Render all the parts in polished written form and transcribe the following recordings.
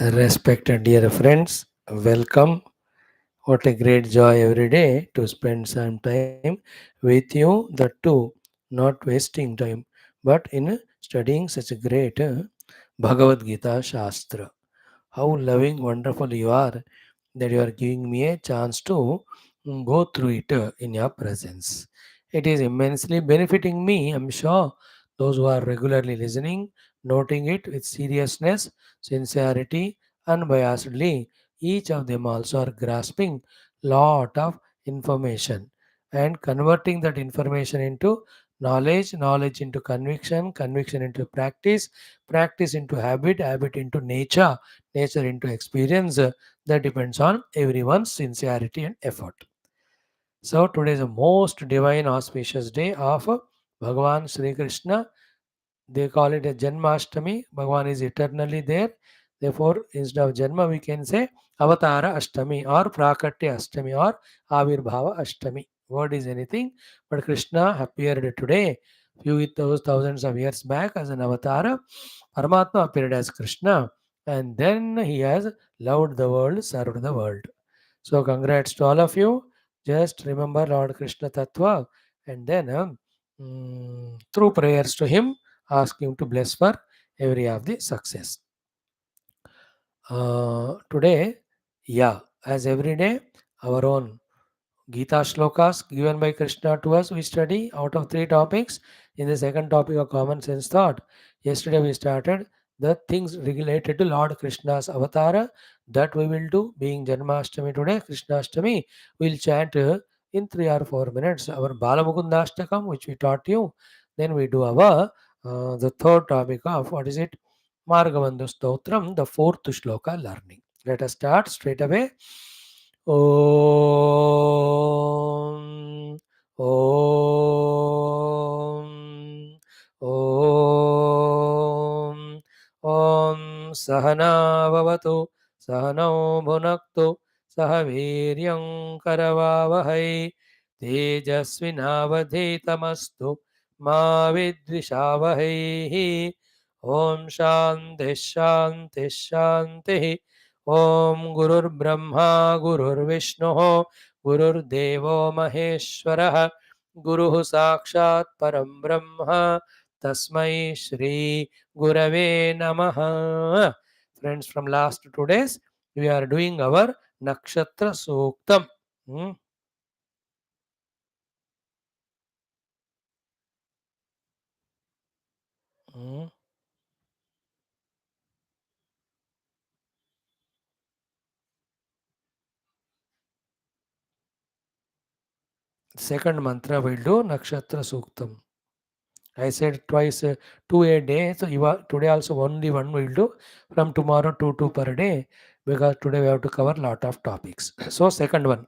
Respected dear friends, welcome. What a great joy every day to spend some time with you, that too, not wasting time, but in studying such a great Bhagavad Gita Shastra. How loving, wonderful you are that you are giving me a chance to go through it in your presence. It is immensely benefiting me, I'm sure. Those who are regularly listening, noting it with seriousness, sincerity, unbiasedly, each of them also are grasping lot of information and converting that information into knowledge, knowledge into conviction, conviction into practice, practice into habit, habit into nature, nature into experience. That depends on everyone's sincerity and effort. So today is the most divine auspicious day of Bhagavan Sri Krishna. They call it a Janmashtami. Bhagavan is eternally there. Therefore, instead of Janma, we can say Avatara Ashtami or Prakatya Ashtami or Avirbhava Ashtami. Word is anything, but Krishna appeared today, few those thousands of years back as an Avatara. Paramatma appeared as Krishna, and then he has loved the world, served the world. So, congrats to all of you. Just remember Lord Krishna Tattva, and then through prayers to him, ask him to bless for every of the success. Today, yeah, as every day, our own Gita shlokas given by Krishna to us, we study out of three topics. In the second topic of common sense thought, yesterday we started the things related to Lord Krishna's avatara. That we will do, being Janmashtami today, Krishnashtami. We'll chant in 3 or 4 minutes our Balamukundashtakam, which we taught you. Then we do our the third topic of what is it? Margavandhu Stotram, the fourth shloka learning. Let us start straight away. Om, Om, Om, Om Sahana Vavatu, Sahano Bhunaktu, Sahaviryam Karavavahai, Tejasvinavadhetamastu, Ma Vidvishavahai, Om Shanti Shanti Shanti. Om Gurur Brahma Gurur Vishnu Gururdevo Maheshwarah Guruः Sakshat Param Brahma Tasmai Shri Gurave Namaha. Friends, from last 2 days, we are doing our Nakshatra Suktam. Hmm? Hmm. Second mantra will do Nakshatra Suktam. I said twice, two a day. So today also only one will do. From tomorrow, two per day, because today we have to cover lot of topics. So second one.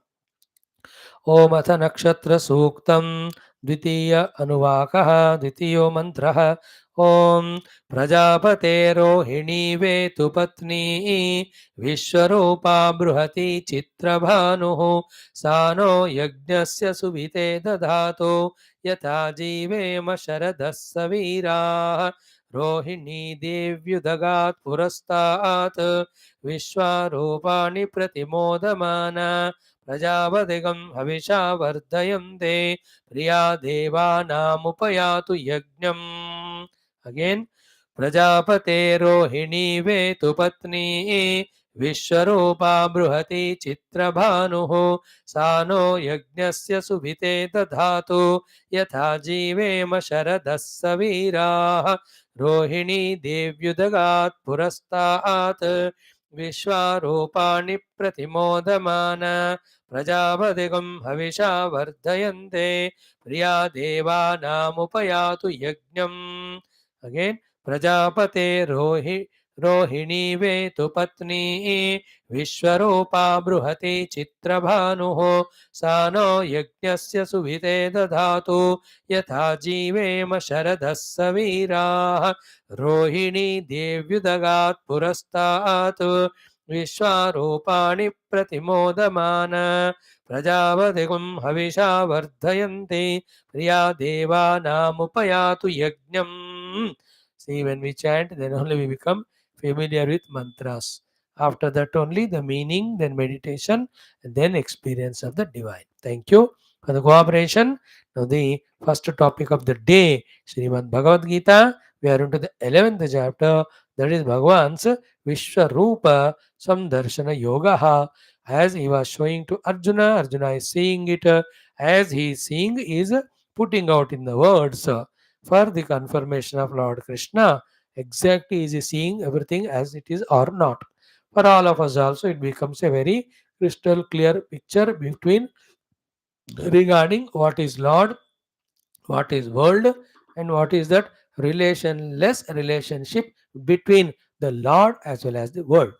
Om Atha Nakshatra Suktam Dvitiya Anuvakah Dvitiyo Mantraha Om Prajapate Rohini Vetu Patni Vishwarupa Bruhati Chitrabhanuhu Sano Yajnasya Subhite Dadhato Yata Jivema Sharadas Savira Rohini Devyudagat Purastat Vishwarupani Pratimodamana प्रजापतिगं हविषा वर्धयन्ते प्रिया देवानामुपयातु यज्ञम् again प्रजापते Rohini वेतु पत्नी विश्वरूपा बृहति चित्रभानुः सानो यज्ञस्य सुभिते दधातु यथा जीवेम शरदः सवीराः रोहिणी देव्युदगात् पुरस्तात् विश्वारूपाणि प्रतिमोदमान प्रजापतिगं हविषा वर्धयन्ते प्रिया देवानामुपयातु यज्ञम् again प्रजापते Rohini वेतु पत्नी विश्वरूपा बृहति चित्रभानुः सानो यज्ञस्य सुभिते दधातु यथा जीवेम शरदः सवीराः रोहिणी देव्युदगात् पुरस्तात् विश्वारूपाणि प्रतिमोदमान प्रजापतिगुं हविषा वर्धयन्ति प्रिया देवानामुपयातु यज्ञम्. See, when we chant, then only we become familiar with mantras. After that only the meaning, then meditation, and then experience of the divine. Thank you for the cooperation. Now the first topic of the day, Srimad Bhagavad Gita. We are into the 11th chapter, that is Bhagavan's Vishwarupa Samdarshana Yoga. As he was showing to Arjuna, Arjuna is seeing it. As he is seeing, is putting out in the words for the confirmation of Lord Krishna. Exactly, is he seeing everything as it is or not? For all of us also, it becomes a very crystal clear picture between regarding what is Lord, what is world, and what is that relationless relationship between the Lord as well as the world.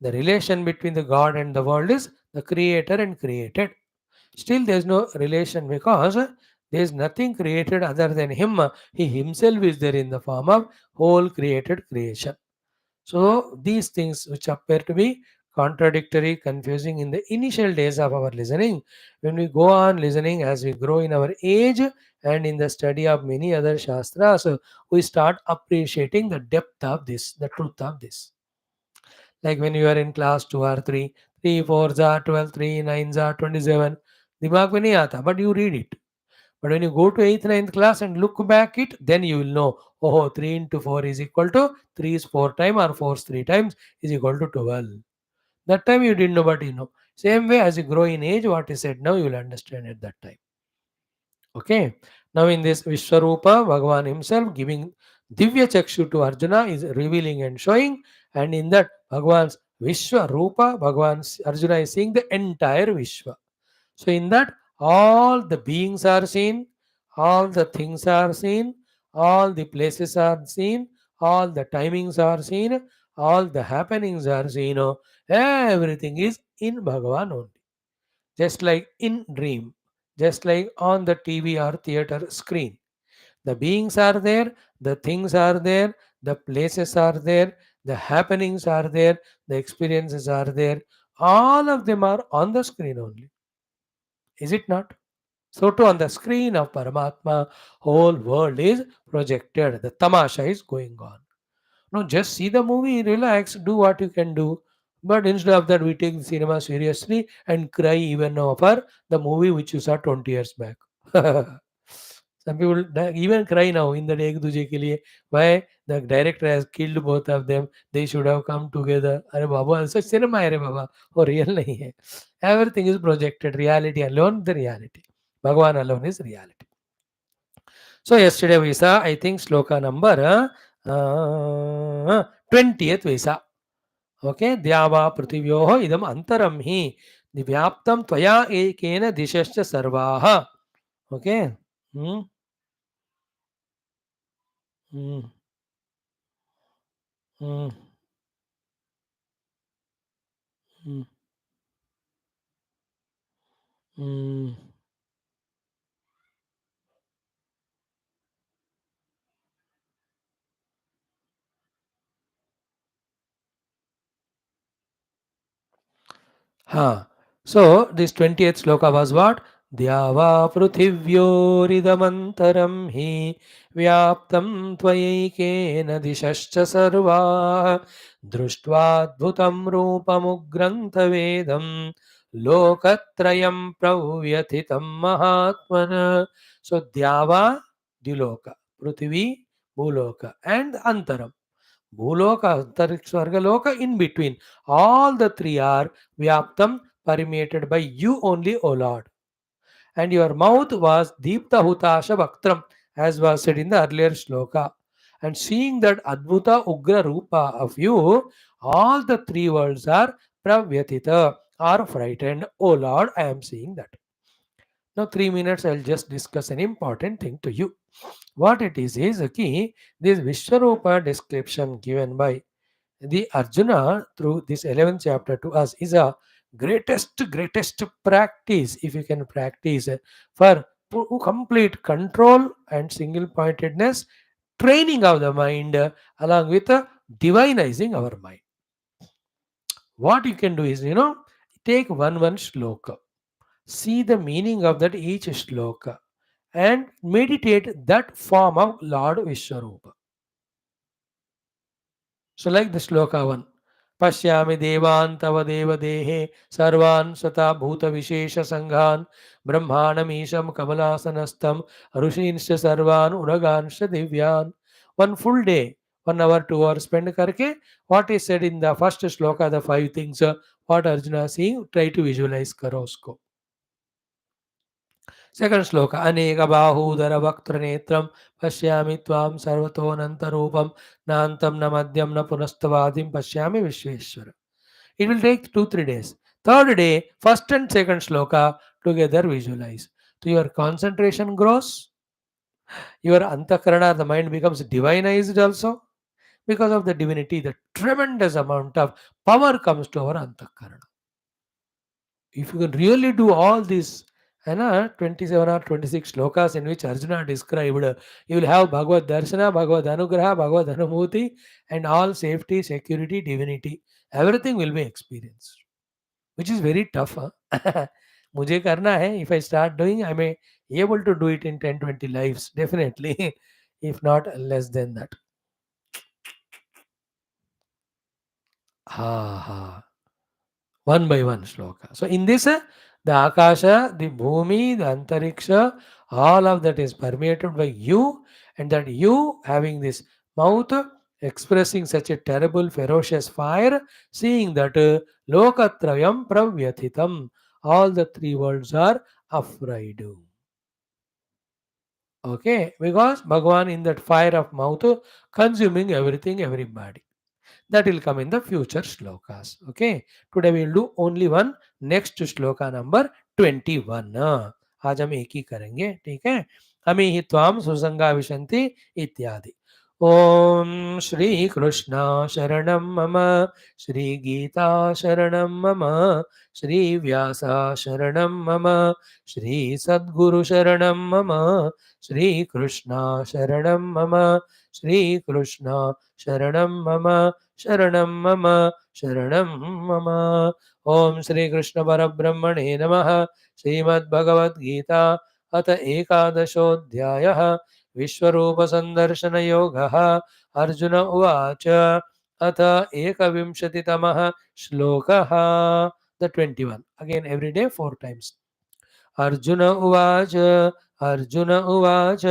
The relation between the God and the world is the creator and created. Still, there is no relation because there is nothing created other than Him. He Himself is there in the form of whole created creation. So, these things which appear to be contradictory, confusing in the initial days of our listening, when we go on listening as we grow in our age and in the study of many other shastras, we start appreciating the depth of this, the truth of this. Like when you are in class 2 or 3, 3 4s are 12, 3 9s are 27. दिमाग में नहीं आता, but you read it. But when you go to 8th, 9th class and look back it, then you will know, oh, 3 into 4 is equal to 3 is 4 times or 4 is 3 times is equal to 12. That time you didn't know, but you know. Same way as you grow in age, what is said now, you will understand at that time. Okay. Now in this Vishwarupa, Bhagavan himself giving Divya Chakshu to Arjuna is revealing and showing. And in that Bhagavan's Vishwarupa, Bhagavan's Arjuna is seeing the entire Vishwa. So, in that, all the beings are seen, all the things are seen, all the places are seen, all the timings are seen, all the happenings are seen. Oh, everything is in Bhagavan only. Just like in dream, just like on the TV or theater screen. The beings are there, the things are there, the places are there, the happenings are there, the experiences are there. All of them are on the screen only. Is it not? So too on the screen of Paramatma, whole world is projected. The tamasha is going on. No, just see the movie, relax, do what you can do. But instead of that, we take the cinema seriously and cry even now for the movie which you saw 20 years back. Some people even cry now in the Ek Duje Ke Liye. Why? The director has killed both of them. They should have come together. Arey Baba, such cinema hai re Baba. Oh, real nahi hai. Everything is projected. Reality alone, the reality. Bhagwan alone is reality. So yesterday we saw, I think, sloka number 20th we saw. Okay, Dyava Prithivyoho idam antaram hi divyaptam tvaya ekena dishascha sarvaha. Okay. Hmm. Hmm. Hmm. Hmm. Hmm. Ha. So this 20th sloka was what? Dyava prithivyoridam hi vyaptam tvayekena dishascha sarva drishtvaadbhutam rupamugrantavedam lokatrayam pravyathitam mahatmana. So Dyava, Diloka, Prithvi, Bhuloka, and Antaram. Bhuloka, Antariksha, Svargaloka, in between. All the three are Vyaptam, permeated by you only, O Lord. And your mouth was Deepta Hutasha Bhaktram, as was said in the earlier shloka. And seeing that Adbhuta Ugra Rupa of you, all the three worlds are Pravyatita, are frightened. O Lord, I am seeing that. Now, 3 minutes, I'll just discuss an important thing to you. What it is okay, this Vishwarupa description given by the Arjuna through this 11th chapter to us is a greatest practice, if you can practice for complete control and single pointedness, training of the mind along with divinizing our mind. What you can do is, take one shloka, see the meaning of that each shloka, and meditate that form of Lord Vishwarupa. So like the shloka 1. Pashyami devan tava deva dehe sarvan sata bhuta vishesha sanghan brahmanam isham kamalasanastam rushinscha sarvan uraganscha divyan. One full day, 1 hour, 2 hours spend karke, what is said in the first shloka, the five things, what Arjuna is saying, try to visualize karo usko. Second shloka, Aneka bahudara vaktra netram pashyami tvam sarvatonanta rupam nantam na madhyam na punastavadim pashyami vishveshwara. It will take 2 3 days. Third day, first and second shloka together visualize. So your concentration grows, your antakarana, the mind becomes divinized also. Because of the divinity, the tremendous amount of power comes to our antakarana. If you can really do all these, 27 or 26 shlokas in which Arjuna described, you will have Bhagavad Darshana, Bhagavad Anugraha, Bhagavad Anubhuti, and all safety, security, divinity. Everything will be experienced, which is very tough. Huh? मुझे करना है. If I start doing, I may able to do it in 10 20 lives, definitely. If not less than that. Ha ha. One by one shloka. So in this, the Akasha, the Bhumi, the Antariksha, all of that is permeated by you, and that you having this mouth expressing such a terrible, ferocious fire, seeing that Lokatrayam Pravyathitam, all the three worlds are afraid. Okay, because Bhagavan in that fire of mouth consuming everything, everybody. That will come in the future shlokas. Okay, today we will do only one. Next shloka number 21. आज हम एक ही करेंगे. ठीक है. हमें ही त्वाम सुसंगा विशंति इत्यादि. ओम श्री कृष्ण शरणम मम, श्री गीता शरणम मम, श्री व्यास शरणम मम, श्री सद्गुरु शरणम मम, श्री कृष्ण शरणम मम, श्री कृष्ण शरणम मम, शरणं मम, शरणं मम. ओम श्री कृष्ण परब्रह्मणे नमः. श्रीमद्भगवद्गीता अथ एकादशोऽध्यायः. विश्वरूप संदर्शन योगः. अर्जुन उवाच. अथ एकविंशतितमः श्लोकः. The 21. Again every day 4 times. Arjun उवाच. अर्जुन उवाच.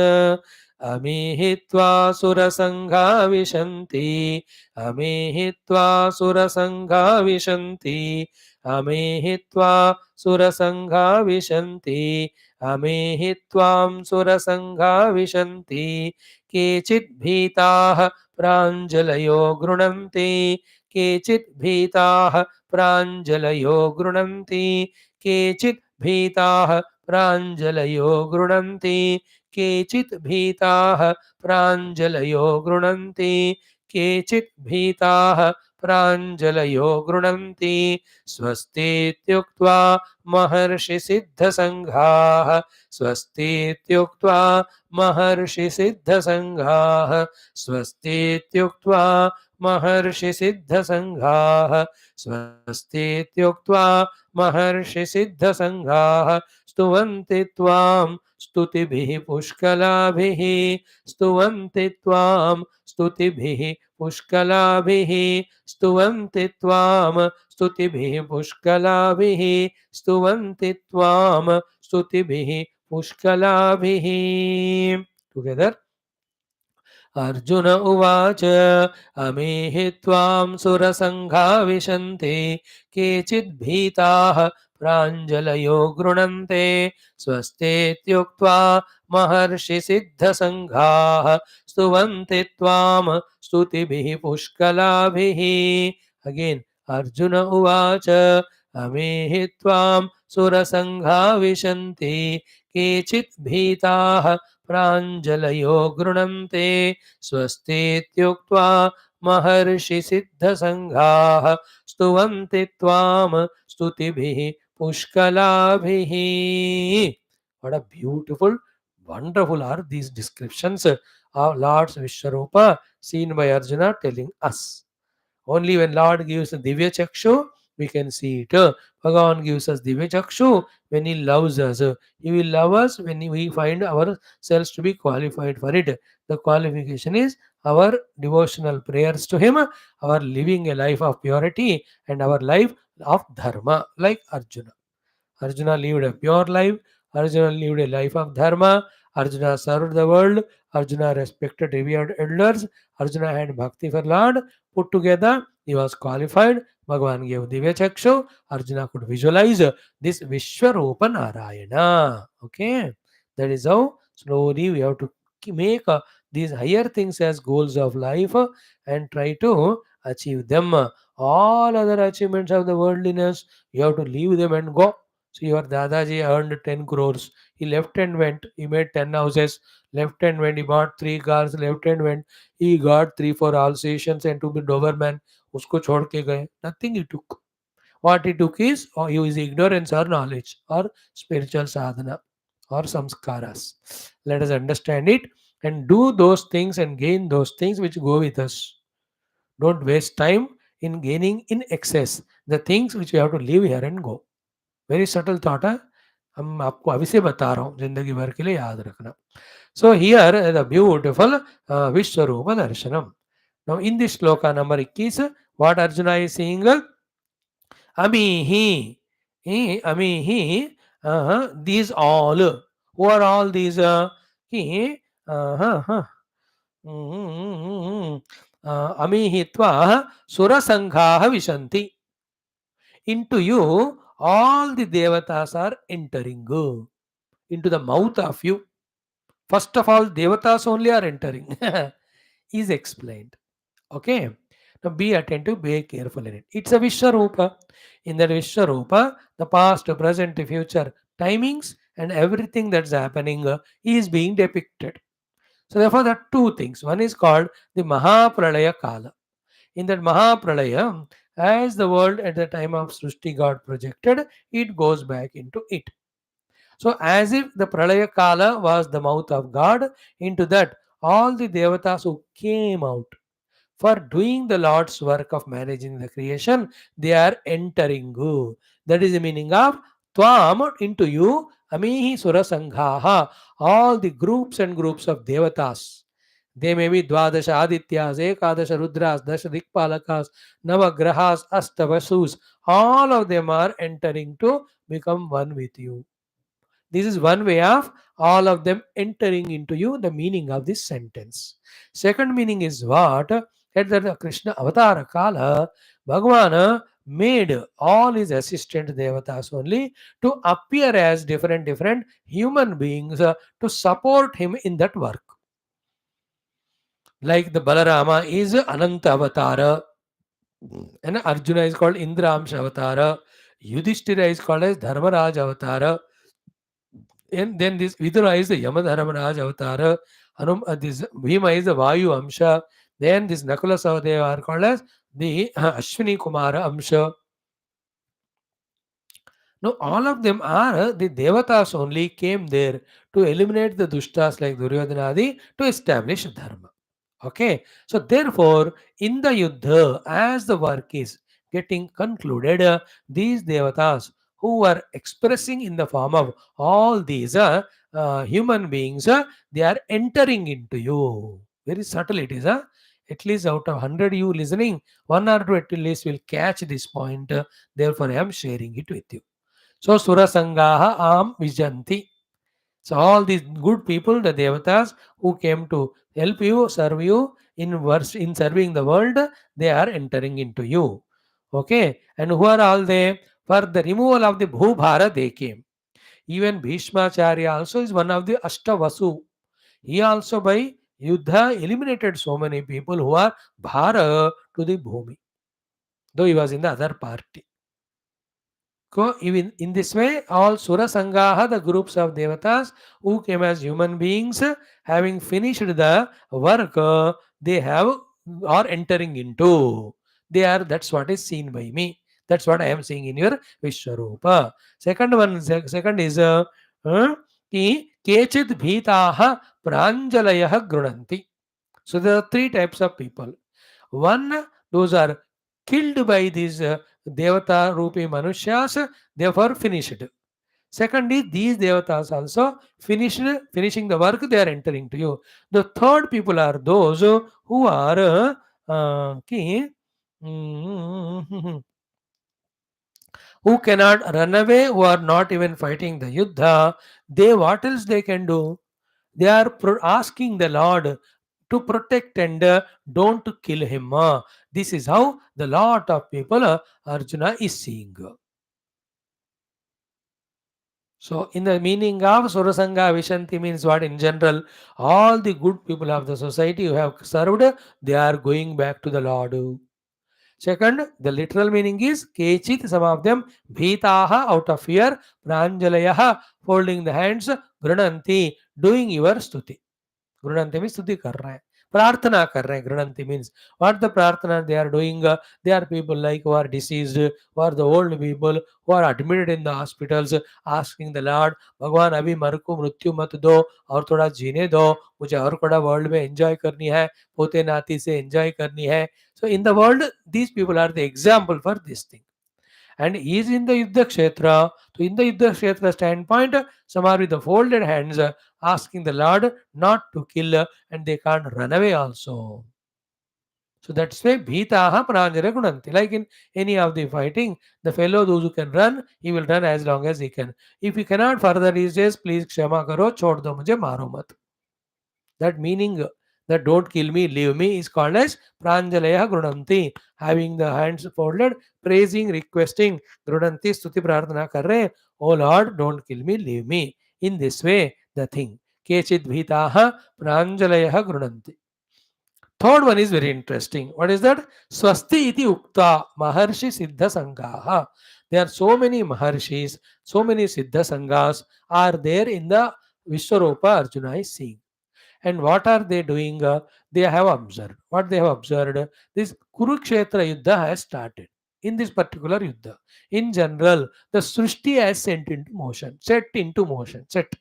अमीहित्वा सुरसङ्घा विशन्ति, अमीहित्वा सुरसङ्घा विशन्ति, अमीहित्वा सुरसङ्घा विशन्ति, अमीहित्वां सुरसङ्घा विशन्ति. केचित् भीताः प्राञ्जलयो गृह्णन्ति, केचित् भीताः प्राञ्जलयो गृह्णन्ति, केचित् भीताः प्राञ्जलयो गृह्णन्ति, केचित् भीताः प्राञ्जलयो गृह्णन्ति, केचित् भीताः प्राञ्जलयो गृह्णन्ति. स्वस्तीत्युक्त्वा महर्षिसिद्धसङ्घाः, स्वस्तीत्युक्त्वा महर्षिसिद्धसङ्घाः, स्वस्तीत्युक्त्वा महर्षिसिद्धसङ्घाः, स्वस्तीत्युक्त्वा महर्षिसिद्धसङ्घाः. स्तुवन्ति त्वां स्तुतिभिः पुष्कलाभिः, स्तुवन्ति त्वां स्तुतिभिः पुष्कलाभिः, स्तुवन्ति त्वां स्तुतिभिः पुष्कलाभिः, स्तुवन्ति त्वां स्तुतिभिः पुष्कलाभिः. Together. अर्जुन उवाच. अमीहि त्वां सुरसङ्घा विशन्ति, केचिद् भीताः प्राञ्जलयो गृह्णन्ते. स्वस्तीत्युक्त्वा महर्षिसिद्धसङ्घाः, स्तुवन्ति त्वां स्तुतिभिः पुष्कलाभिः. Again, अर्जुन उवाच. अमीहि त्वां सुरसङ्घा विशन्ति, केचित् भीताः प्राञ्जलयो गृह्णन्ते. स्वस्तीत्युक्त्वा महर्षिसिद्धसङ्घाः, स्तुवन्ति त्वां स्तुतिभिः पुष्कलाभिः. What a beautiful, wonderful are these descriptions of Lord's Vishwarupa seen by Arjuna telling us. Only when Lord gives the Divya Chakshu, we can see it. Bhagavan gives us Divya Chakshu when He loves us. He will love us when we find ourselves to be qualified for it. The qualification is our devotional prayers to Him, our living a life of purity, and our life of dharma, like Arjuna. Arjuna lived a pure life. Arjuna lived a life of dharma. Arjuna served the world. Arjuna respected revered elders. Arjuna had bhakti for Lord. Put together, he was qualified. Bhagavan gave Divya Chakshu. Arjuna could visualize this Vishwarupa Narayana. Okay, that is how slowly we have to make these higher things as goals of life and try to achieve them. All other achievements of the worldliness, you have to leave them and go. So your Dadaji earned 10 crores. He left and went. He made 10 houses. Left and went. He bought 3 cars. Left and went. He got 3 4 Alsatians and to be Doberman. Usko chhod ke gaye. Nothing he took. What he took is his ignorance or knowledge or spiritual sadhana or samskaras. Let us understand it and do those things and gain those things which go with us. Don't waste time in gaining in excess the things which we have to leave here and go. Very subtle thought है हम आपको अभी से बता रहा हूँ जिंदगी भर के लिए याद रखना so here the beautiful Vishwaroop darshanam now in this shloka number 21 what Arjuna is saying अमीहि अमीहि these all who are all these कि अमीहि त्वा सुरसंघाः विशन्ति into you all the devatas are entering into the mouth of you. First of all, devatas only are entering is explained. Okay, now be attentive, be careful in it. It's a Vishwarupa. In that Vishwarupa, the past, present, future timings and everything that's happening is being depicted. So therefore there are two things. One is called the Mahapralaya Kala. In that Mahapralaya, as the world at the time of Srushti got projected, it goes back into it. So as if the Pralaya Kala was the mouth of God, into that all the devatas who came out for doing the Lord's work of managing the creation, they are entering. That is the meaning of Tvam into you, Amihi Sura Sanghaha, all the groups and groups of devatas. They may be Dvadasha Adityas, Ekadasha Rudras, Dasha Dikpalakas, Navagrahas, Astavasus. All of them are entering to become one with you. This is one way of all of them entering into you, the meaning of this sentence. Second meaning is what? At the Krishna Avatara Kala, Bhagavan made all his assistant devatas only to appear as different human beings to support him in that work. Like the Balarama is Ananta Avatara, and Arjuna is called Indramsha Avatara, Yudhishthira is called as Dharmaraj Avatara, and then this Vidura is the Yamadharmaraj Avatara, this Bhima is the Vayu Amsha, then this Nakula Sahadeva are called as the Ashwini Kumara Amsha. Now all of them are the Devatas only came there to eliminate the Dushtas like Duryodhanadi to establish Dharma. Okay, so therefore, in the Yuddha, as the work is getting concluded, these devatas who are expressing in the form of all these human beings, they are entering into you. Very subtle it is. At least out of 100 you listening, 1 or 2 at least will catch this point. Therefore, I am sharing it with you. So, Sura Sangaha Am Vijanti. So all these good people, the devatas who came to help you, serve you in serving the world, they are entering into you. Okay, and who are all they? For the removal of the Bhubhara, they came. Even Bhishmacharya also is one of the Ashtavasu. He also by Yuddha eliminated so many people who are Bhara to the Bhumi, though he was in the other party. Even in this way, all Sura Sangaha, the groups of devatas who came as human beings, having finished the work, they have are entering into. They are, that's what is seen by me. That's what I am seeing in your Vishwarupa. Second is ki kechit bhitaha pranjalayah grunanti. So there are 3 types of people. One, those are killed by these Devata Rupi Manusyas, therefore finished. Second is these devatas also finishing the work, they are entering to you. The third people are those who are ki, mm, who cannot run away, who are not even fighting the yuddha. They, what else they can do? They are asking the Lord to protect and don't kill him. This is how the lot of people Arjuna is seeing. So, in the meaning of Surasanga Vishanti means what in general? All the good people of the society who have served, they are going back to the Lord. Second, the literal meaning is Kechit, some of them, Bhitaha, out of fear, Pranjalayaha, folding the hands, Grananti, doing your stuti. गृणंती means स्तुति कर रहे हैं, प्रार्थना कर रहे हैं. गृणंती means what the prarthana they are doing. They are people like who are deceased, who are the old people who are admitted in the hospitals, asking the Lord, भगवान अभी मर को मृत्यु मत दो और थोड़ा जीने दो, मुझे और थोड़ा वर्ल्ड में एंजॉय करनी है, पोते नाती से एंजॉय करनी है. So in the world these people are the example for this thing. And he is in the Yuddha Kshetra. So in the Yuddha Kshetra standpoint, some are with the folded hands, asking the Lord not to kill, and they can't run away also. So that's why Bhitaha Pranjara Gunanti. Like in any of the fighting, the fellow, those who can run, he will run as long as he can. If he cannot further, he says, please Kshama Karo, chhod do mujhe, maro mat. That meaning that don't kill me, leave me is called as Pranjalaya Grunanti. Having the hands folded, praising, requesting, Grunanti Stuti Prarthana kar rahe, oh Lord, don't kill me, leave me. In this way, the thing. Kechit Bhitaha Pranjalaya Grunanti. Third one is very interesting. What is that? Swasti iti ukta Maharshi Siddha Sangaha. There are so many Maharshis, so many Siddha Sanghas are there in the Vishwarupa Arjuna is seeing. And what are they doing? They have observed. What they have observed? This Kurukshetra Yuddha has started. In this particular Yuddha. In general, the Srishti has set into motion. Set.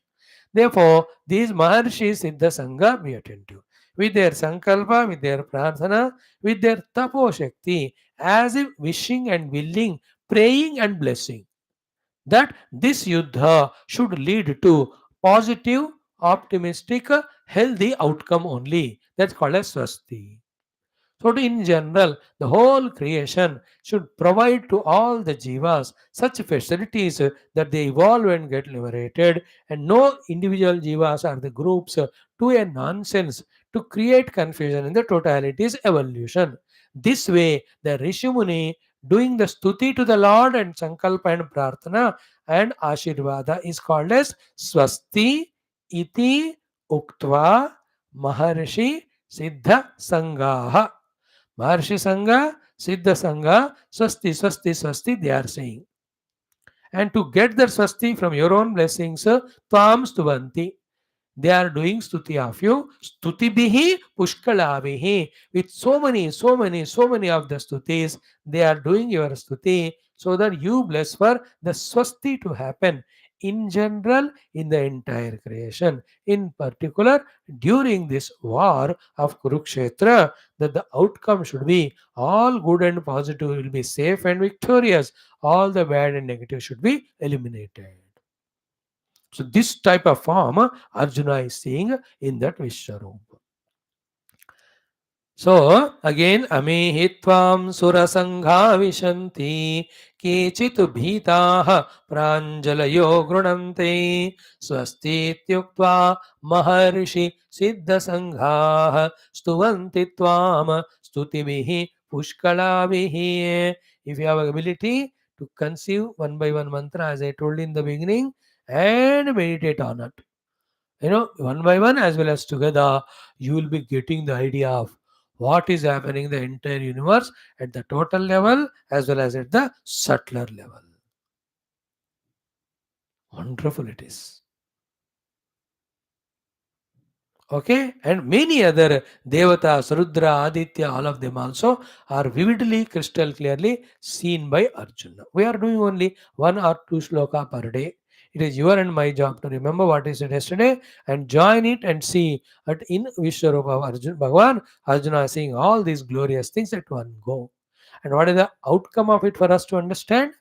Therefore, these Maharshis Siddha Sangha be attentive. With their Sankalpa, with their Prarthana, with their Tapo Shakti, as if wishing and willing, praying and blessing that this yuddha should lead to positive, optimistic, healthy outcome only. That's called as swasti. So, in general, the whole creation should provide to all the jivas such facilities that they evolve and get liberated, and no individual jivas or the groups do a nonsense to create confusion in the totality's evolution. This way, the Rishimuni doing the stuti to the Lord and sankalpa and prarthana and ashirvada is called as swasti iti uktva maharshi siddha sangaha. Maharshi Sangha, Siddha Sangha, Swasti, Swasti, Swasti, they are saying. And to get the Swasti from your own blessings, Tvam Stuvanti. They are doing stuti of you. Stuti bihi pushkalavihi. With so many of the stutis, they are doing your stuti so that you bless for the swasti to happen in general in the entire creation. In particular, during this war of Kurukshetra, that the outcome should be all good and positive will be safe and victorious. All the bad and negative should be eliminated. So this type of form Arjuna is seeing in that Vishwarupa. So again, Amehitvam surasangha vishanti kechit bhitaha pranjalayo grunante swasti tyuktva maharshi siddha sangha stuvanti tvam stutibihi pushkalavihi. If you have ability to conceive one by one mantra as I told in the beginning and meditate on it, one by one as well as together, you will be getting the idea of what is happening in the entire universe at the total level as well as at the subtler level. Wonderful it is. Okay, and many other devatas, Rudra, Aditya, all of them also are vividly, crystal clearly seen by Arjuna. We are doing only 1 or 2 shloka per day. It is your and my job to remember what is it yesterday and join it and see that in Vishwarupa Arjuna, Bhagavan, Arjuna is seeing all these glorious things at one go. And what is the outcome of it for us to understand?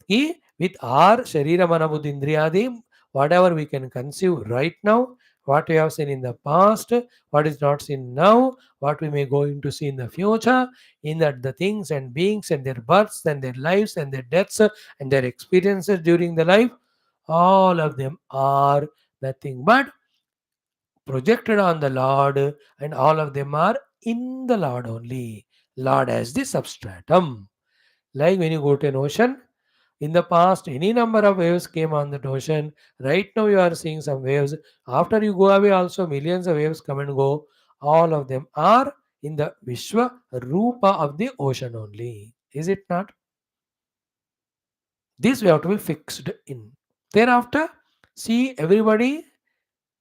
With our Sharira Mana Buddhi Indriyadi, whatever we can conceive right now, what we have seen in the past, what is not seen now, what we may going to see in the future, in that the things and beings and their births and their lives and their deaths and their experiences during the life, all of them are nothing but projected on the Lord, and all of them are in the Lord only. Lord as the substratum. Like when you go to an ocean, in the past, any number of waves came on that ocean. Right now, you are seeing some waves. After you go away, also millions of waves come and go. All of them are in the Vishwa Rupa of the ocean only. Is it not? This we have to be fixed in. Thereafter, see everybody,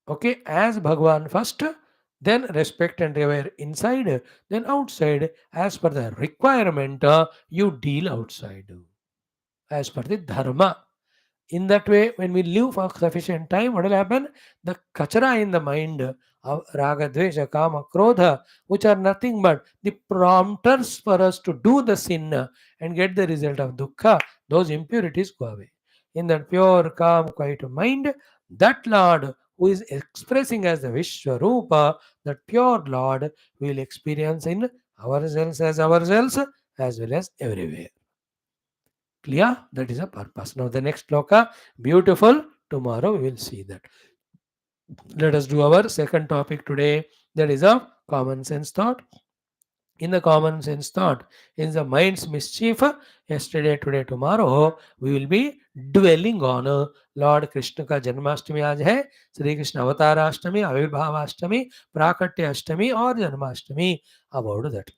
okay, as Bhagwan first, then respect and revere inside, then outside. As per the requirement, you deal outside. As per the dharma. In that way, when we live for sufficient time, what will happen? The kachara in the mind of raga, dvesha, kama, krodha, which are nothing but the prompters for us to do the sin and get the result of dukkha, those impurities go away. In that pure, calm, quiet mind, that Lord who is expressing as the Vishwarupa, that pure Lord, we will experience in ourselves as well as everywhere. Clear? That is a purpose. Now the next sloka, beautiful. Tomorrow we will see that. Let us do our second topic today. That is a common sense thought. In the common sense thought, in the mind's mischief, yesterday, today, tomorrow, we will be dwelling on Lord Krishna का जन्माष्टमी आज है, श्री कृष्ण अवताराष्टमी, आविर्भावाष्टमी, प्राकट्य अष्टमी और Janmashtami. About that.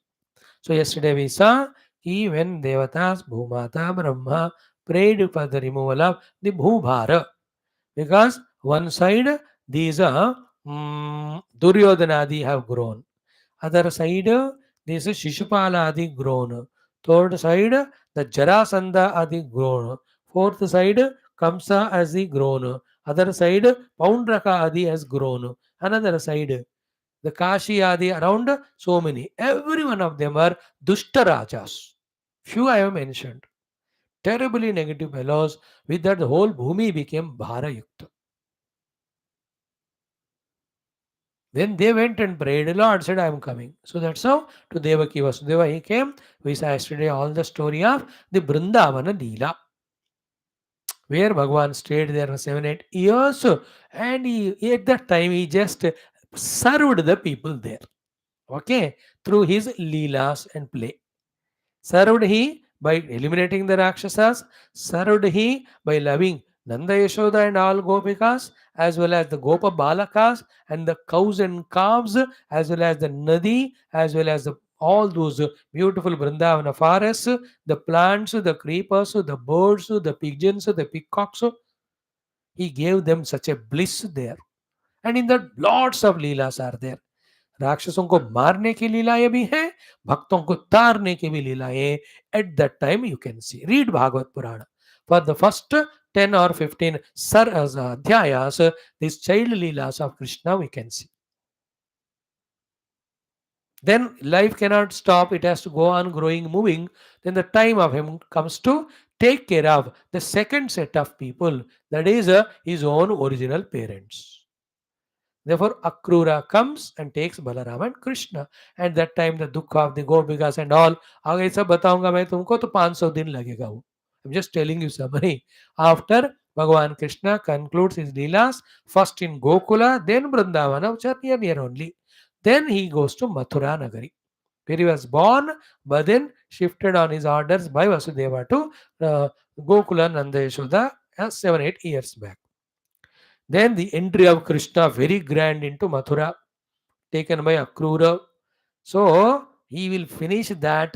So yesterday we saw when Devatas, Bhumata, Brahma prayed for the removal of the Bhubhara, because one side these Duryodhanadi have grown, other side these Shishupala Adi grown, third side the Jarasandha Adi grown, fourth side Kamsa as the grown, other side Poundraka Adi has grown, another side the Kashi Adi around, so many. Every one of them are Dushta Rajas. Few I have mentioned. Terribly negative fellows. With that, the whole Bhumi became Bhara Yukta. Then they went and prayed. The Lord said, I am coming. So that's how to Devaki Vasudeva he came. We saw yesterday all the story of the Brindavana Leela, where Bhagwan stayed there for 7-8 years. And at that time, he just served the people there. Okay, through his leelas and play. Served he by eliminating the Rakshasas, served he by loving Nanda Yashoda and all Gopikas, as well as the Gopa Balakas and the cows and calves, as well as the Nadi, as well as all those beautiful Vrindavana forests, the plants, the creepers, the birds, the pigeons, the peacocks. He gave them such a bliss there. And in that, lots of leelas are there. राक्षसों को मारने की लीलाएं भी हैं, भक्तों को तारने की भी लीलाएं. At that time you can see. Read Bhagavad Purana. For the first 10 or 15 adhyayas, these child leelas of Krishna we can see. Then life cannot stop. It has to go on growing, moving. Then the time of him comes to take care of the second set of people. That is his own original parents. Therefore, Akrura comes and takes Balaram and Krishna. At that time, the Dukkha of the Gopikas and all, आगे सब बताऊंगा मैं तुमको तो 500 दिन लगेगा वो. I'm just telling you summary. After Bhagavan Krishna concludes his leelas, first in Gokula, then Vrindavana, which are near only. Then he goes to Mathura Nagari, where he was born, but then shifted on his orders by Vasudeva to Gokula Nanda Yashoda 7-8 years back. Then the entry of Krishna, very grand, into Mathura, taken by Akrura. So he will finish that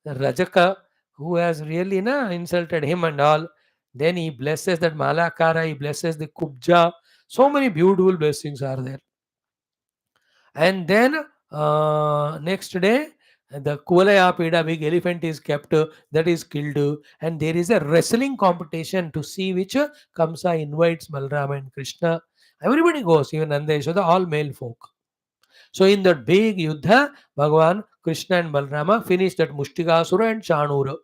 Rajaka, who has really insulted him and all. Then he blesses that Malakara, he blesses the Kubja. So many beautiful blessings are there. And then next day, the Kuvalaya Pida, big elephant is kept, that is killed, and there is a wrestling competition to see which Kamsa invites Balram and Krishna. Everybody goes, even Nanda Yashoda, all male folk. So in that big yuddha, Bhagavan Krishna and Balarama finished that Mushtikasura and Chanura.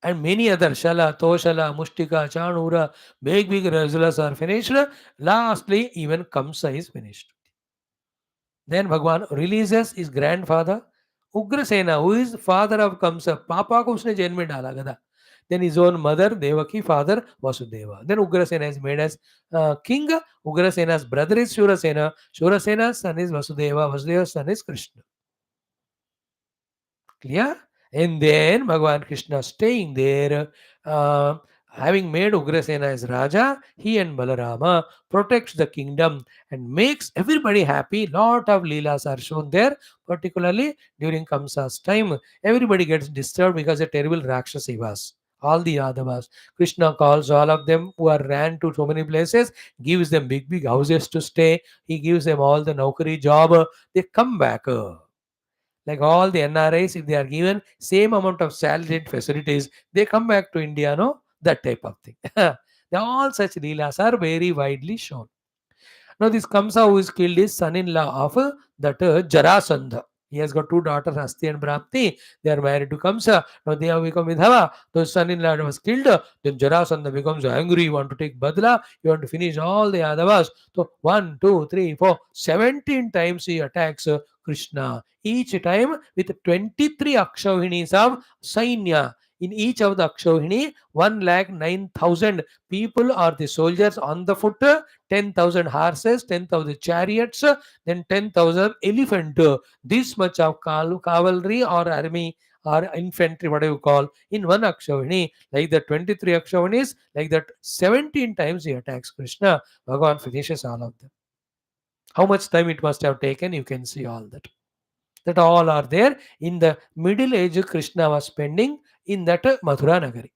And many other Shala, Toshala, Mushtika, Chanura, big wrestlers are finished. Lastly, even Kamsa is finished. Then Bhagwan releases his grandfather, Ugrasena, who is father of Kamsa. Papa को उसने jail में डाला गधा. Then his own mother, Devaki, father, Vasudeva. Then Ugrasena is made as king. Ugrasena's brother is Shurasena. Shurasena's son is Vasudeva. Vasudeva's son is Krishna. Clear? And then Bhagavan Krishna staying there, having made Ugrasena as Raja, he and Balarama protects the kingdom and makes everybody happy. Lot of leelas are shown there, particularly during Kamsa's time. Everybody gets disturbed because a terrible Rakshasa he was. All the Yadavas. Krishna calls all of them who are ran to so many places, gives them big houses to stay. He gives them all the Naukari job. They come back. Like all the NRIs, if they are given same amount of salary and facilities, they come back to India, no? That type of thing. All such leelas are very widely shown. Now, this Kamsa who is killed is son-in-law of that Jarasandha. He has got two daughters, Asti and Brahmati. They are married to Kamsa. Now they have become Vidhava. The son-in-law was killed. Then Jarasandha becomes angry. You want to take Badla. You want to finish all the Yadavas. So 1, 2, 3, 4, 17 times he attacks Krishna. Each time with 23 Akshavhinis of Sainya. In each of the Akshavhini, 1,09,000 people are the soldiers on the foot, 10,000 horses, 10,000 chariots, then 10,000 elephant. This much of cavalry or army or infantry, whatever you call, in one Akshavini, like the 23 Akshavinis, like that 17 times he attacks Krishna. Bhagavan finishes all of them. How much time it must have taken, you can see all that. That all are there in the middle age Krishna was spending in that Mathura Nagari.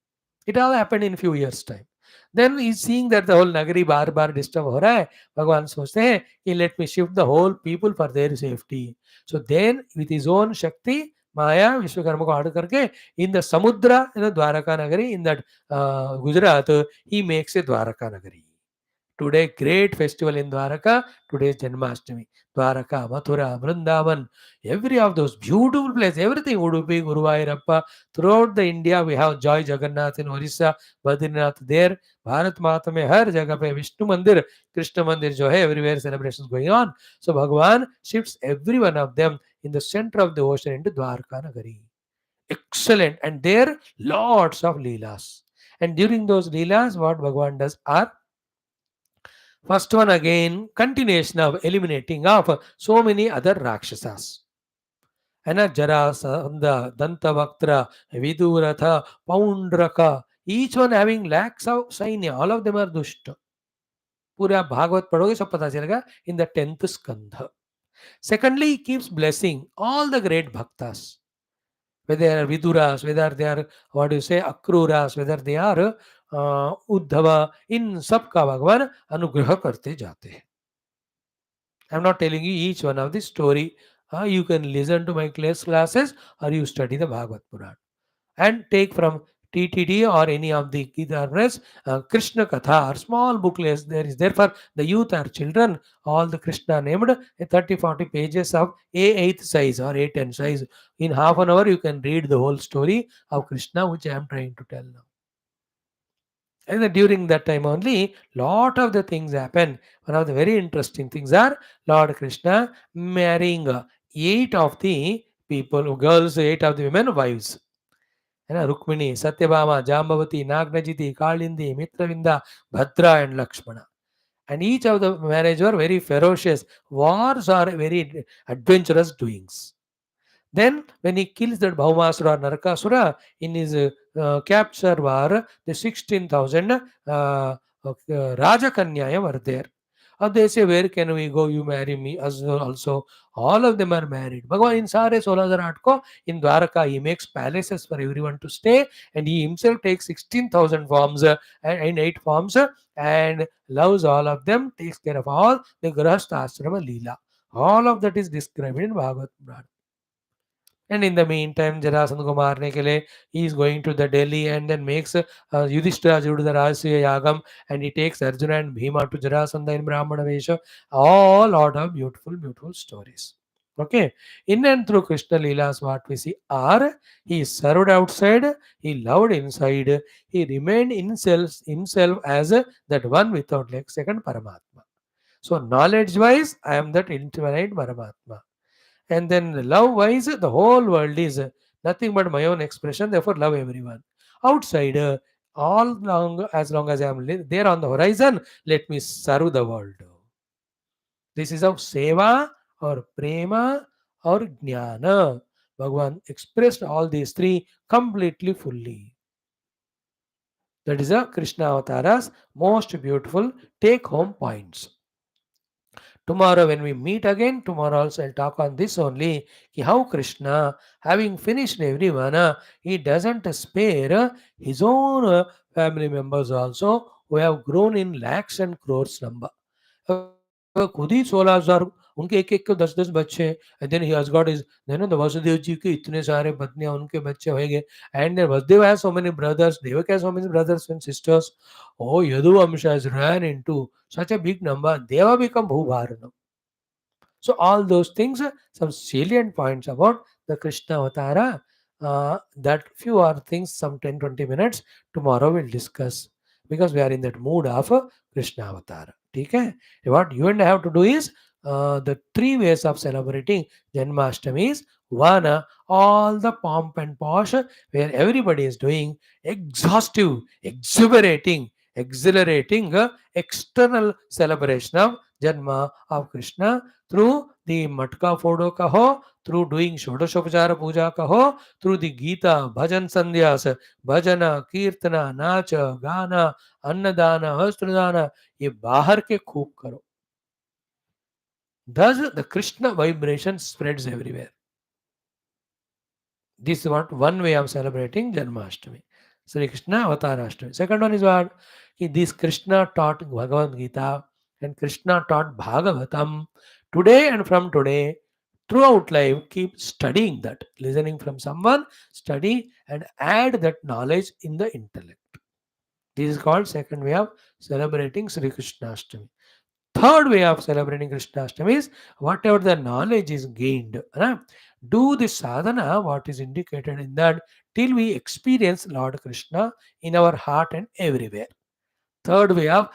It all happened in few years time. Then he's seeing that the whole Nagari bar disturb हो रहा है. भगवान सोचते हैं कि let me shift the whole people for their safety. So then with his own Shakti, Maya, Vishwakarma को आड़ करके in the Samudra, Dwaraka Nagari, in that Gujarat, he makes a Dwaraka Nagari. Today, great festival in Dwaraka. Today is Janmashtami. Dwaraka, Mathura, Vrindavan, every of those beautiful places, everything, Udupi, Guruvayurappa. Throughout the India, we have Joy Jagannath in Orissa, Badrinath there. Bharat Mata mein har jagah pe Vishnu Mandir, Krishna Mandir jo hai, everywhere celebrations going on. So Bhagavan shifts every one of them in the center of the ocean into Dwarka Nagari. Excellent. And there, lots of leelas. And during those leelas, what Bhagavan does are first one again, continuation of eliminating of so many other Rakshasas. And Jarasandha, Dantavaktra, Viduratha, Poundraka, each one having lakhs of Sainya, all of them are Dushta. पूरा भागवत पढ़ोगे सब पता चलेगा in the 10th skandha. Secondly, he keeps blessing all the great bhaktas. Whether they are Viduras, whether they are, what do you say, Akruras, whether they are Uddhava, in सबका भगवान अनुग्रह करते जाते हैं. I'm not telling you each one of the story. You can listen to my classes or you study the Bhagavad Puran and take from TTD or any of the Geetha Krishna Katha or small booklets. There is therefore the youth or children, all the Krishna named 30-40 pages of A8 size or A10 size. In half an hour, you can read the whole story of Krishna, which I am trying to tell now. And then during that time only, lot of the things happen. One of the very interesting things are Lord Krishna marrying 8 of the people, girls, 8 of the women, wives. Rukmini, Satyabhama, Jambavati, Nagnajiti, Kalindi, Mitravinda, Bhadra and Lakshmana. And each of the marriages were very ferocious. Wars are very adventurous doings. Then, when he kills that Bhaumasura, Narakasura, in his capture war, the 16,000 Rajakanyaya were there. They say, where can we go? You marry me as well also. All of them are married. Bhagavan in Sare 16,000 ko, in Dwaraka, he makes palaces for everyone to stay, and he himself takes 16,000 forms in 8 forms and loves all of them, takes care of all the Grahastha Ashrama Leela. All of that is described in Bhagavad Puran. And in the meantime, Jarasandha को मारने के लिए he is going to the Delhi and then makes Yudhishthira do the Rahasya Yagam, and he takes Arjuna and Bhima to Jarasandha in Brahmana Vesha. All lot of beautiful, beautiful stories. Okay, in and through Krishna Leelas, what we see are he served outside, he loved inside, he remained himself as that one without like second Paramatma. So knowledge wise, I am that infinite Paramatma. And then love wise, the whole world is nothing but my own expression, therefore love everyone. Outside, long as I am there on the horizon, let me serve the world. This is how seva or prema or jnana. Bhagavan expressed all these three completely fully. That is a Krishna Avatara's most beautiful take home points. Tomorrow, when we meet again, tomorrow also I'll talk on this only. How Krishna, having finished everyone, he doesn't spare his own family members also, who have grown in lakhs and crores number. खुद ही 16,000 उनके एक एक के 10-10 बच्चे, and then he has got his, the Vasudev ji के इतने सारे पत्नियां उनके बच्चे होंगे, and then Vasudeva has so many brothers, Devaki has so many brothers and sisters. Oh, Yaduvamsha has ran into such a big number, Deva become Bhubarana. So all those things, some salient points about the Krishna Avatara. That few are things, some 10-20 minutes. Tomorrow we'll discuss because we are in that mood of Krishna Avatara. Okay? What you and I have to do is the three ways of celebrating Janmashtami is one, all the pomp and posh where everybody is doing exhaustive, exuberating, exhilarating external celebration of Janma of Krishna through the Matka Fodo Kaho, through doing Shodashopachara Puja Kaho, through the Geetha, Bhajan Sandhyas, Bhajana, Kirtana, Nacha, Gana, Annadana, Vastradana, ये बाहर के खूब करो. Thus the Krishna vibration spreads everywhere. This is what one way of celebrating Janmashtami. Sri Krishna Avatarashtami. Second one is what? This Krishna taught Bhagavad Gita and Krishna taught Bhagavatam. Today and from today, throughout life, keep studying that. Listening from someone, study and add that knowledge in the intellect. This is called second way of celebrating Sri Krishnashtami. Third way of celebrating Krishnashtami is whatever the knowledge is gained. Do the sadhana, what is indicated in that, till we experience Lord Krishna in our heart and everywhere. Third way of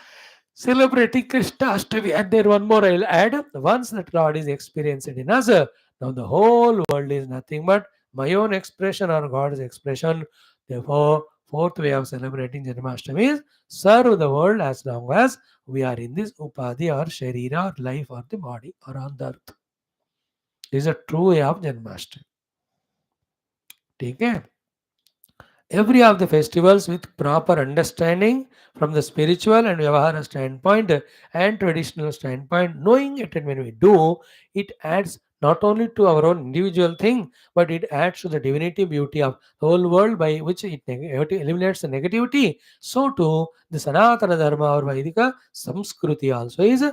celebrating Krishna Ashtami. And there one more I'll add. Once that Lord is experienced in us, now the whole world is nothing but my own expression or God's expression. Therefore, fourth way of celebrating Janmashtami is serve the world as long as we are in this upadhi or sharira or life or the body or on the earth. This is a true way of Janmashtami. Okay? Every of the festivals with proper understanding from the spiritual and Vyavahara standpoint and traditional standpoint, knowing it, and when we do, it adds not only to our own individual thing, but it adds to the divinity beauty of the whole world, by which it eliminates the negativity. So too, the Sanatana Dharma or Vaidika Samskruti also is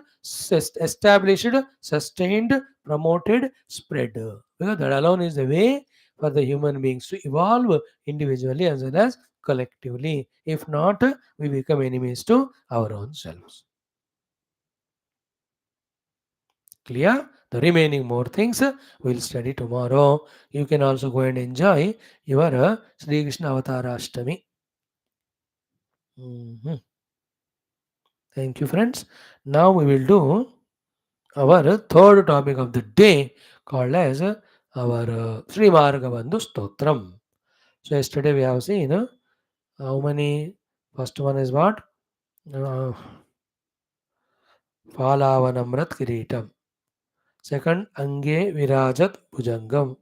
established, sustained, promoted, spread. Because that alone is the way for the human beings to evolve individually as well as collectively. If not, we become enemies to our own selves. Clear? The remaining more things we'll study tomorrow. You can also go and enjoy your Sri Krishna Avatara Ashtami. Mhm. Thank you, friends. Now we will do our third topic of the day called as Sri Marga Bandhu Stotram. So yesterday we have seen how many? First one is what? Uh, Palavanamrat Kiritam. Second, Ange Virajat Bhujangam.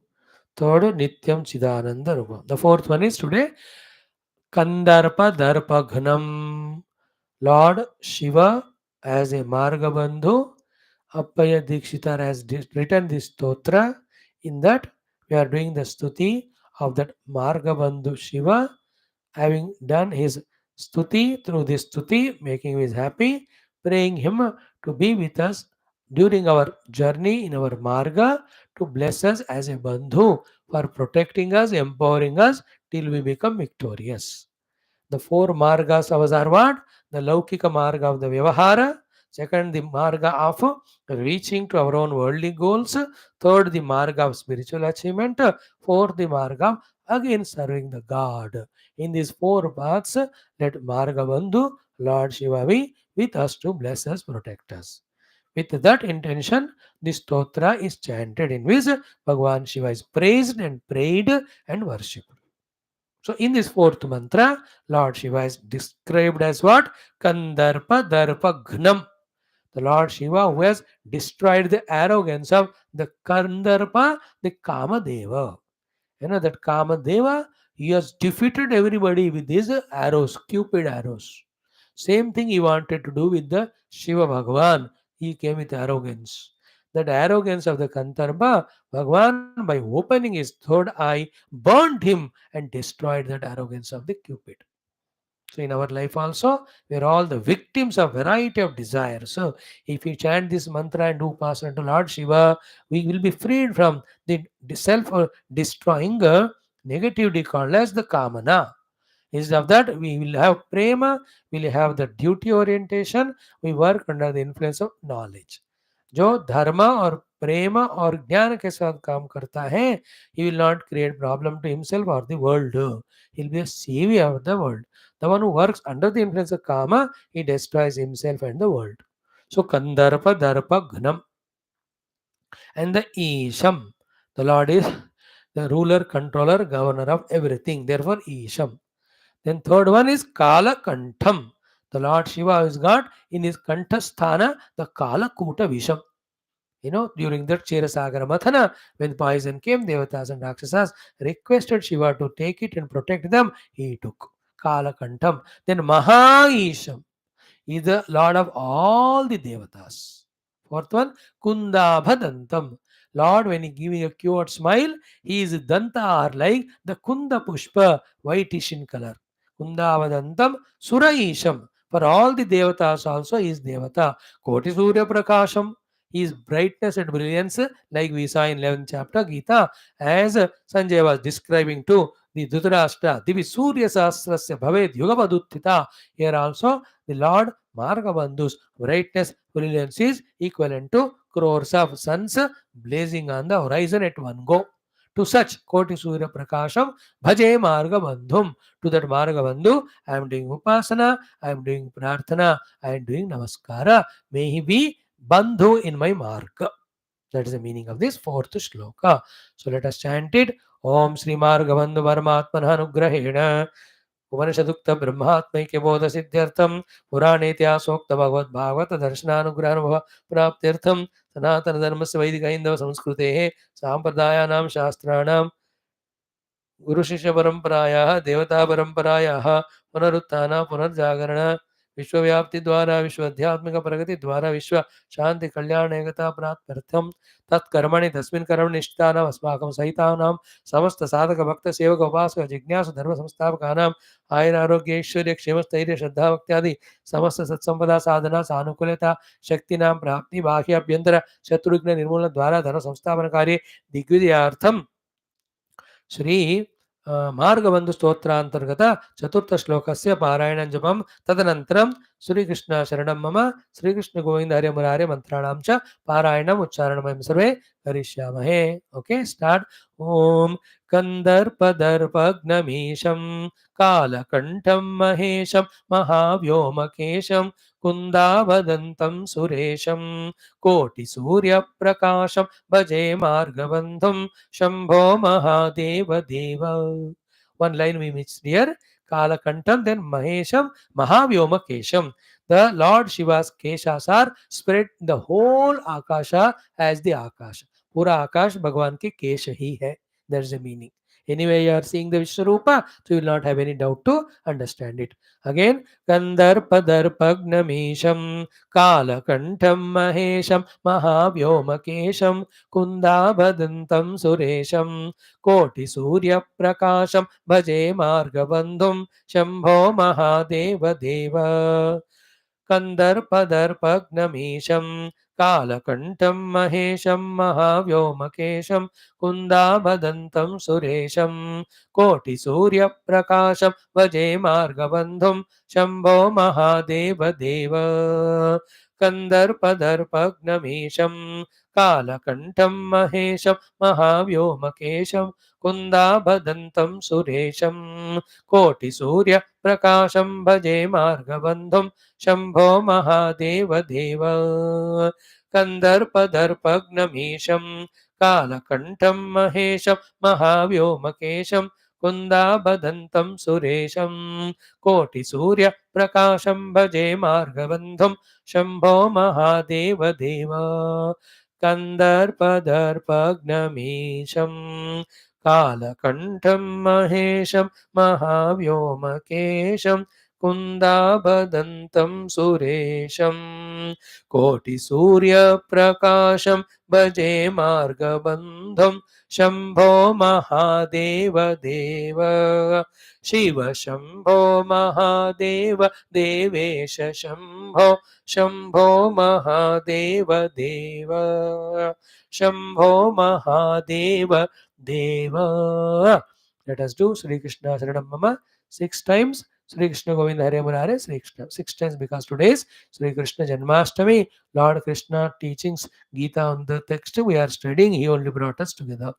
Third, Nityam Chidananda Rupam. The fourth one is today, Kandarpa Darpaghanam. Lord Shiva as a Marga Bandhu, Appaya Dikshitar has written this stotra. In that, we are doing the stuti of that Marga Bandhu Shiva, having done his stuti through this stuti, making him happy, praying him to be with us during our journey in our marga to bless us as a bandhu for protecting us, empowering us till we become victorious. The four margas of us are what? The Laukika marga of the Vyavahara. Second, the marga of reaching to our own worldly goals. Third, the marga of spiritual achievement. Fourth, the marga of again serving the God. In these four paths, let Marga Bandhu, Lord Shiva be with us to bless us, protect us. With that intention, this stotra is chanted in which Bhagavan Shiva is praised and prayed and worshipped. So in this fourth mantra, Lord Shiva is described as what? Kandarpa Darpa Gnam. The Lord Shiva who has destroyed the arrogance of the Kandarpa, the Kamadeva. You know that Kamadeva, he has defeated everybody with his arrows, cupid arrows. Same thing he wanted to do with the Shiva Bhagavan. He came with arrogance. That arrogance of the Kandarpa, Bhagavan by opening his third eye burnt him and destroyed that arrogance of the cupid. So in our life also, we are all the victims of variety of desires. So if we chant this mantra and do pass to Lord Shiva, we will be freed from the self-destroying negativity called as the kamana. Instead of that, we will have prema, we will have the duty orientation, we work under the influence of knowledge. जो धर्म और प्रेम और ज्ञान के साथ काम करता है, he will not create problem to himself or the world. He will be a savior of the world. The one who works under the influence of kama, he destroys himself and the world. So kandarpa darpa gnam. And the isham, the Lord is the ruler, controller, governor of everything. Therefore isham. Then third one is kala kantham. The Lord Shiva is God in his kanthasthana, the kala kuta visham. During that Kshetrasagara Mathana, when poison came, Devatas and Rakshasas requested Shiva to take it and protect them. He took Kalakantam. Then Mahaisham is the Lord of all the Devatas. Fourth one, Kundabhadantam. Lord, when he giving a cured smile, he is Danta are like the Kunda Pushpa, whitish in color. Kundabhadantam Suraisham. For all the Devatas also is Devata. Koti Surya Prakasham. His brightness and brilliance, like we saw in 11th chapter Geetha, as Sanjay was describing to the Dhritarashtra, Divi Surya Sahasrasya Bhaved Yugapaduttita. Here also, the Lord Marga Bandhu's brightness, brilliance is equivalent to crores of suns blazing on the horizon at one go. To such Koti Surya Prakasham, Bhaje Marga Bandhum. To that Marga Bandhu, I am doing Upasana, I am doing Prarthana, I am doing Namaskara. May he be Bandhu in my marga. That is the meaning of this fourth shloka. So let us chant it. Om Sri Marga Bandhu Paramatmana Anugrahena Upanishadukta Brahmatmaike Bodha Siddhyartham Purane Ityasokta Bhagavad Bhagavata Darshananugranubhava Praptirtham Sanatana Dharmasya Vaidika Indava Samskrutehe Sampradayanaam Shastranam गुरु शिष्य परंपरायाः देवता परंपरायाः पुनरुत्थान पुनर्जागरण विश्वव्याप्ति द्वारा विश्वाध्यात्मिक प्रगति द्वारा विश्व शांति कल्याण एकता प्राप्त्यर्थम तत्कर्मणि तस्मिन् कर्मणि निष्ठानाम् अस्माकं सहितानां समस्त साधक भक्त सेवक उपासक जिज्ञासु धर्म संस्थापकानां आयुर आरोग्य ऐश्वर्य क्षेम स्थैर्य श्रद्धा भक्त्यादि समस्त सत्संपदा साधना सानुकूलता शक्तिनां प्राप्ति बाह्य अभ्यंतर शत्रुघ्न निर्मूलन द्वारा धर्म संस्थापन कार्ये दिग्विजयार्थम श्री मार्गबंधु स्तोत्रांतर्गत चतुर्थ श्लोकस्य पारायणं जपं तदनन्तरं श्रीकृष्ण शरणं मम श्रीकृष्ण गोविंद हरे मुरारे मंत्राणां च पारायणम् उच्चारणं वयं सर्वे करिष्यामहे. Okay start. ओम कंदर्पदर्पग्नमीशं कालकण्ठं महेशं महाव्योमकेशं कुन्दावदन्तं सुरेशं कोटिसूर्यप्रकाशं भजे मार्गबन्धुं शंभो महादेव देव. One line we missed here. Kalakantam, then Mahesham, Mahavyoma The Lord Shiva's Keshas are spread the whole Akasha as the Akash. Pura Akash Bhagwan ke Kesha hi hai. That's the meaning. Anyway, you are seeing the Vishwarupa, so you will not have any doubt to understand it. Again, Kandarpadarpagnamisham Kalakantam Mahesham Mahavyomakesham Kundabadantam Suresham Koti Surya Prakasham Bhaje Margabandhum Shambho Mahadeva Deva. Kandarpadarpagnamisham कालकण्ठं महेशं महाव्योमकेशं कुन्दाभदन्तं सुरेशं कोटिसूर्यप्रकाशं भजे मार्गबन्धुं शम्भो महादेव देव कन्दर्पदर्पघ्नमीशं कालकण्ठं महेशं महाव्योमकेशं कुन्दाभदन्तं सुरेशं कोटिसूर्यप्रकाशं भजे मार्गबन्धुं शम्भो महादेव देव कन्दर्पदर्पघ्नमीशं कालकण्ठं महेशं महाव्योमकेशं कुन्दाभदन्तं सुरेशं कोटिसूर्यप्रकाशं भजे मार्गबन्धुं शम्भो महादेव देव कन्दर्पदर्पघ्नमीशं कालकण्ठं महेशं महाव्योमकेशं कुन्दाभदन्तं सुरेशं कोटिसूर्यप्रकाशं भजे मार्गबन्धुं शम्भो महादेव देव शिव शम्भो महादेव देवेश शम्भो शम्भो महादेव देव शम्भो महादेव देव. Let us do Sri Krishna Sharanam Mama 6 times. Sri Krishna Govinda Hare Murare Sri Krishna 6 times, because today is Sri Krishna Janmashtami. Lord Krishna teachings Geetha on the text we are studying. He only brought us together.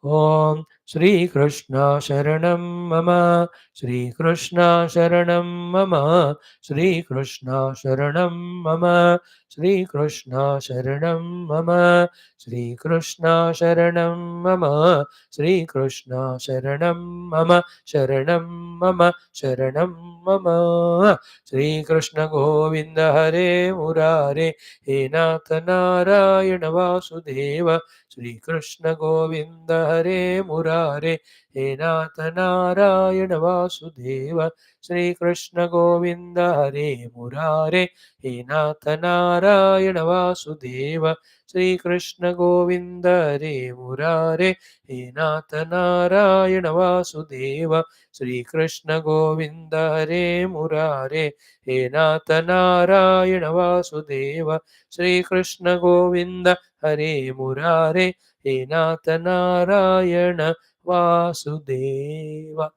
Om Shri Krishna Sharanam Mama Shri Krishna Sharanam Mama Shri Krishna Sharanam Mama Shri Krishna Sharanam Mama Shri Krishna Sharanam Mama Shri Krishna Sharanam Mama Sharanam Mama Sharanam Mama Shri Krishna Govinda Hare Murare He Nath Narayana Vasudeva Shri Krishna Govinda Hare Murare He Nath Narayana Vasudeva Shri Krishna Govinda Hare Murare He Nath Narayana Vasudeva Shri Krishna Govinda Hare Murare He Nath Narayana Vasudeva Shri Krishna Govinda Hare Murare He Nath Narayana Vasudeva Shri Krishna Govinda Hare Murare He Nath Narayana Vasudeva.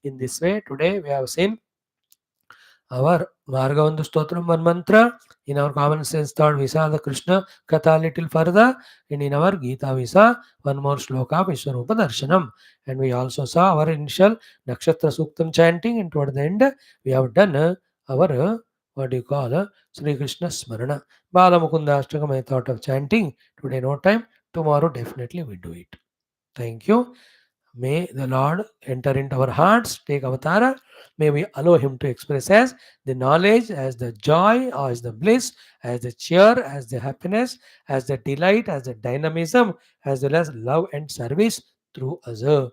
In this way, today we have seen our Marga Bandhu Stotram one mantra. In our common sense thought, we saw the Krishna Katha little further. And in our Geetha, we saw one more shloka of Vishwarupa Darshanam. And we also saw our initial Nakshatra Suktam chanting. And toward the end, we have done our, what do you call, Sri Krishna Smarana. Bala Mukunda Ashtakam, I thought of chanting. Today, no time. Tomorrow, definitely we do it. Thank you. May the Lord enter into our hearts, take Avatara. May we allow Him to express as the knowledge, as the joy, as the bliss, as the cheer, as the happiness, as the delight, as the dynamism, as well as love and service through us. Om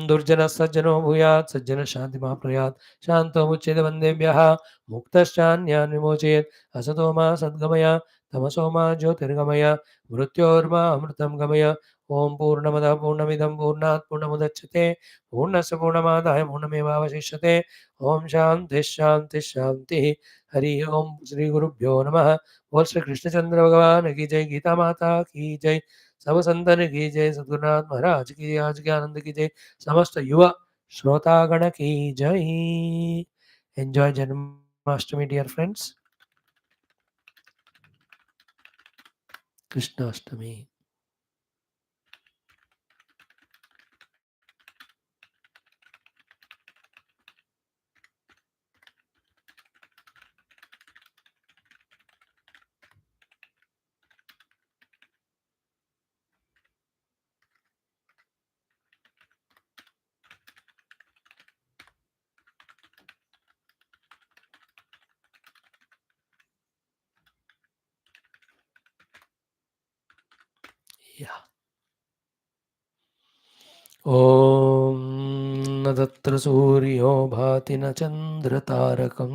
Durjana Sajjano Bhuyat Sajjana Shanti Mahaprayat Shanto Muccheda Vandebhyaha Muktashanyan Vimochayet Asatoma Sadgamaya Tamasoma Jyotirgamaya Mrityorma Amritam Gamaya Om Purnamada Purnamidam Purnat Purnamudachyate Purnasya Purnamadaya Purnamevavashishyate Om Shanti Shanti Shanti Hari Om Shri Guru Bhyo Namaha. Bol Shri Krishna Chandra Bhagavan ki jai, Geeta Mata ki jai, सब संतन की जय, सद्गुरुनाथ महाराज की जय, आज के आनंद की जय, समस्त युवा श्रोतागण की जय. Enjoy Janmashtami, dear friends. Krishnashtami. Yeah. ॐ न तत्र सूर्यो भाति न चन्द्रतारकं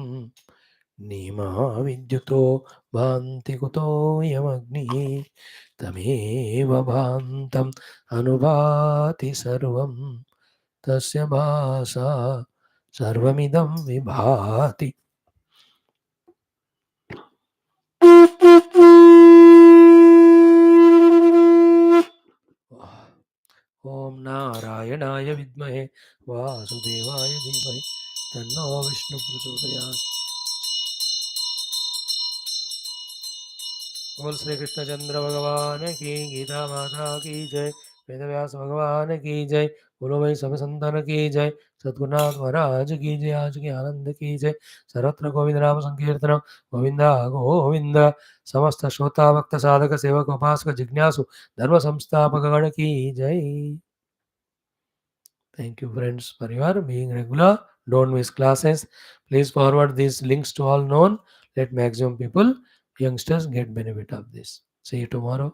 नीमा विद्युतो भान्ति कुतो यमग्निः तमेव भान्तम् अनुभाति सर्वं तस्य भासा सर्वमिदं विभाति. ओम नारायणाय विद्महे वासुदेवाय धीमहि तन्नो विष्णु प्रचोदयात्। बोल श्री कृष्ण चंद्र भगवान की, गीता माता की जय, वेद व्यास भगवान की जय, बोलो भाई सब संतान की जय, सद्गुरुनाथ महाराज की जय, आज के आनंद की जय। सर्वत्र गोविंद नाम संकीर्तन, गोविंदा गोविंद। समस्त श्रोता भक्त साधक सेवक उपासक जिज्ञासु धर्म संस्थापक गण की जय। Thank you, friends, for your being regular. Don't miss classes. Please forward these links to all known. Let maximum people, youngsters, get benefit of this. See you tomorrow.